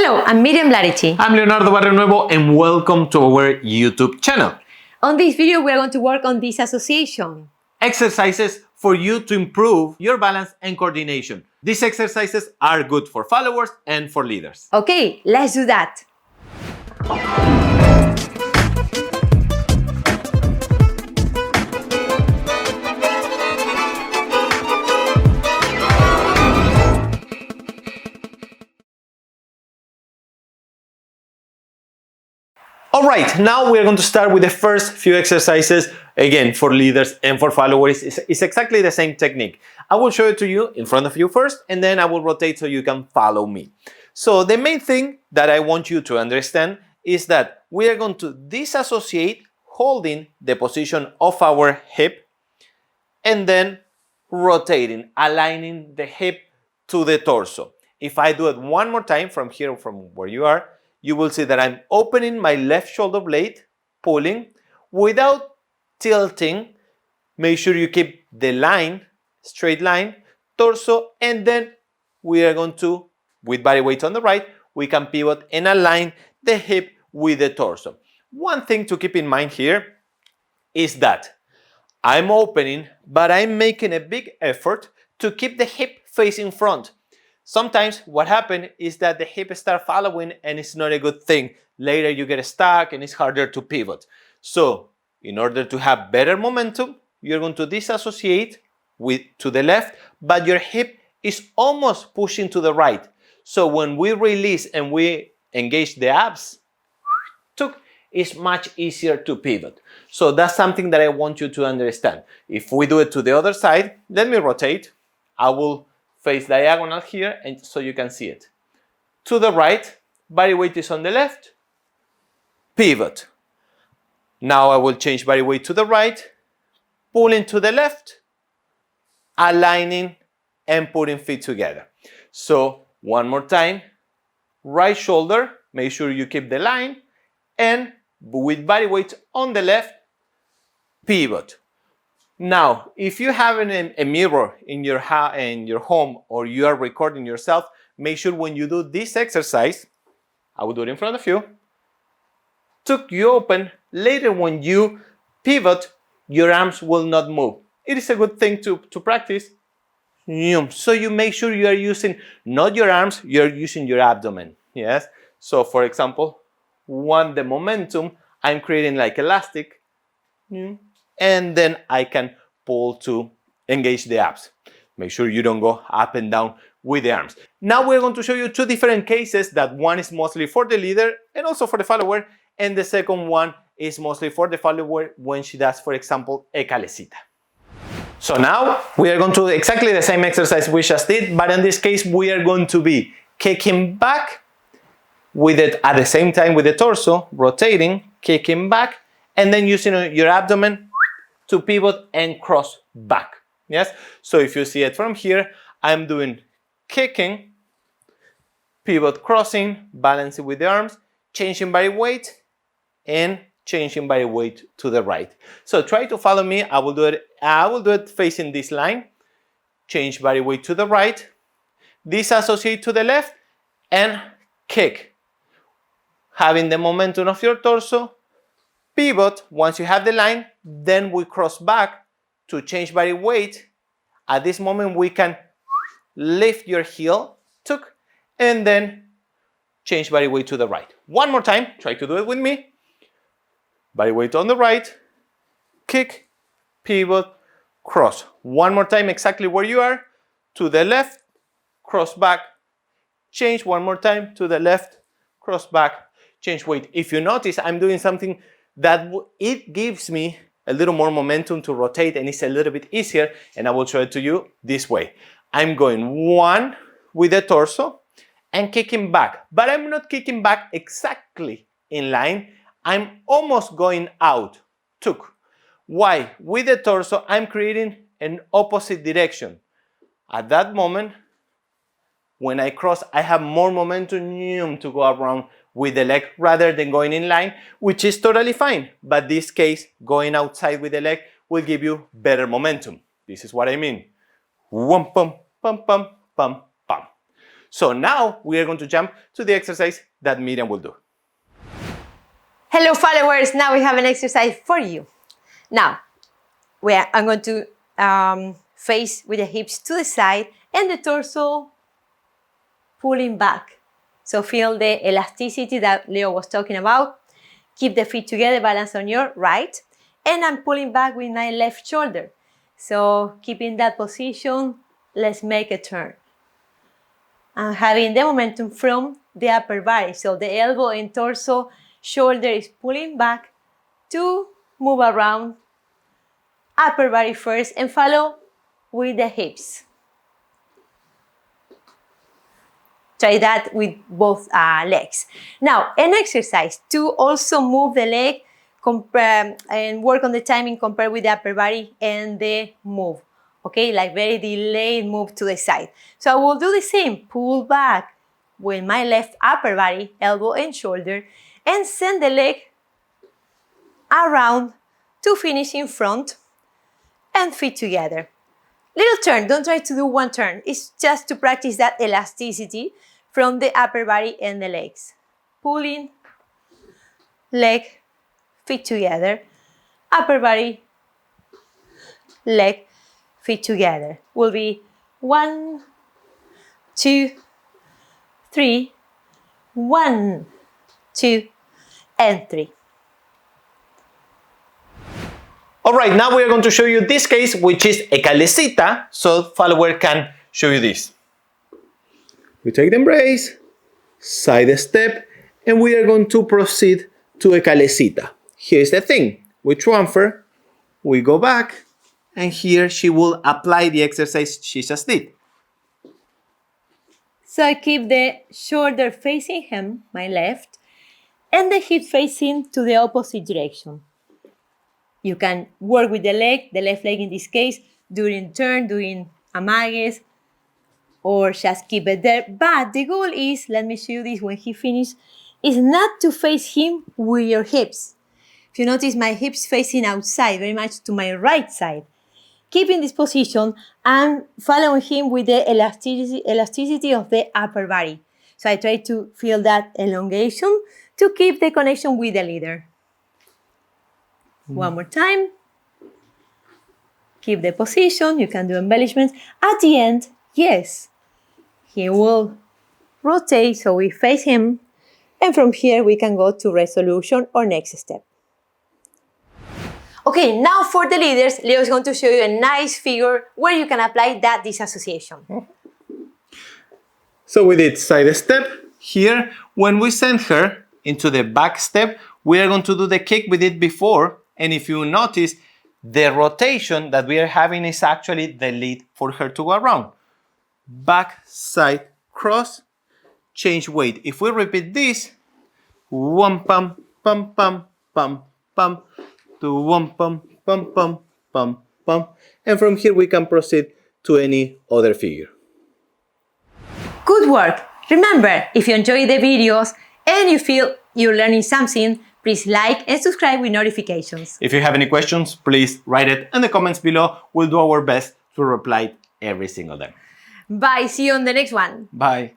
Hello, I'm Miriam Larici. I'm Leonardo Barrionuevo and welcome to our YouTube channel. On this video, we're going to work on disassociation. Exercises for you to improve your balance and coordination. These exercises are good for followers and for leaders. Okay, let's do that. Alright, now we're going to start with the first few exercises. Again, for leaders and for followers, it's exactly the same technique. I will show it to you in front of you first, and then I will rotate so you can follow me. So the main thing that I want you to understand is that we are going to disassociate holding the position of our hip and then rotating, aligning the hip to the torso. If I do it one more time from here, from where you are, you will see that I'm opening my left shoulder blade, pulling, without tilting. Make sure you keep the line, straight line, torso, and then we are going to, with body weight on the right, we can pivot and align the hip with the torso. One thing to keep in mind here is that I'm opening, but I'm making a big effort to keep the hip facing front. Sometimes what happens is that the hip starts following and it's not a good thing. Later you get stuck and it's harder to pivot. So in order to have better momentum, you're going to disassociate to the left, but your hip is almost pushing to the right. So when we release and we engage the abs, it's much easier to pivot. So that's something that I want you to understand. If we do it to the other side, let me rotate. I will face diagonal here and so you can see it. To the right, body weight is on the left, pivot. Now I will change body weight to the right, pulling to the left, aligning and putting feet together. So one more time, right shoulder, make sure you keep the line, and with body weight on the left, pivot. Now, if you have a mirror in your home or you are recording yourself, make sure when you do this exercise, I will do it in front of you, you open. Later when you pivot, your arms will not move. It is a good thing to practice. So you make sure you are using not your arms, you are using your abdomen. Yes. So for example, the momentum, I'm creating like elastic. And then I can pull to engage the abs. Make sure you don't go up and down with the arms. Now we're going to show you two different cases. That one is mostly for the leader and also for the follower, and the second one is mostly for the follower when she does, for example, a Calesita. So now we are going to do exactly the same exercise we just did, but in this case we are going to be kicking back with it at the same time with the torso, rotating, kicking back, and then using your abdomen to pivot and cross back. Yes? So if you see it from here, I'm doing kicking, pivot crossing, balancing with the arms, changing body weight, and changing body weight to the right. So try to follow me. I will do it facing this line, change body weight to the right, disassociate to the left, and kick. Having the momentum of your torso, pivot. Once you have the line, then we cross back to change body weight. At this moment, we can lift your heel, and then change body weight to the right. One more time, try to do it with me. Body weight on the right, kick, pivot, cross. One more time, exactly where you are. To the left, cross back, change one more time, to the left, cross back, change weight. If you notice, I'm doing something that it gives me a little more momentum to rotate and it's a little bit easier, and I will show it to you this way. I'm going one with the torso and kicking back, but I'm not kicking back exactly in line. I'm almost going out. Why? With the torso, I'm creating an opposite direction. At that moment, when I cross, I have more momentum to go around with the leg rather than going in line, which is totally fine. But this case, going outside with the leg will give you better momentum. This is what I mean. Pum, pum, pum, pum, pum, pum. So now we are going to jump to the exercise that Miriam will do. Hello followers, now we have an exercise for you. Now, I'm going to face with the hips to the side and the torso pulling back. So feel the elasticity that Leo was talking about. Keep the feet together, balance on your right. And I'm pulling back with my left shoulder. So keeping that position, let's make a turn. I'm having the momentum from the upper body. So the elbow and torso, shoulder is pulling back to move around. Upper body first and follow with the hips. Try that with both legs. Now, an exercise to also move the leg and work on the timing compared with the upper body and the move. Okay, like very delayed move to the side. So I will do the same, pull back with my left upper body, elbow and shoulder, and send the leg around to finish in front and feet together. Little turn, don't try to do one turn. It's just to practice that elasticity from the upper body and the legs. Pulling, leg, feet together, upper body, leg, feet together. Will be 1, 2, 3, 1, 2, and 3. All right, now we are going to show you this case, which is a Calesita, so follower can show you this. We take the embrace, side step, and we are going to proceed to a Calesita. Here's the thing, we transfer, we go back, and here she will apply the exercise she just did. So I keep the shoulder facing him, my left, and the hip facing to the opposite direction. You can work with the left leg in this case, during turn, doing amagues, or just keep it there. But the goal is, let me show you this when he finishes, is not to face him with your hips. If you notice, my hips facing outside, very much to my right side. Keeping this position and following him with the elasticity of the upper body. So I try to feel that elongation to keep the connection with the leader. One more time. Keep the position. You can do embellishments. At the end, yes, he will rotate so we face him. And from here, we can go to resolution or next step. Okay, now for the leaders, Leo is going to show you a nice figure where you can apply that disassociation. So we did side step. Here, when we send her into the back step, we are going to do the kick we did before. And if you notice, the rotation that we are having is actually the lead for her to go around. Back, side, cross, change weight. If we repeat this, 1 pum, pum, pum, pum, pum, to 1 pum, pum, pum, pum, pum. And from here we can proceed to any other figure. Good work! Remember, if you enjoy the videos and you feel you're learning something, please like and subscribe with notifications. If you have any questions, please write it in the comments below. We'll do our best to reply every single day. Bye, see you on the next one. Bye.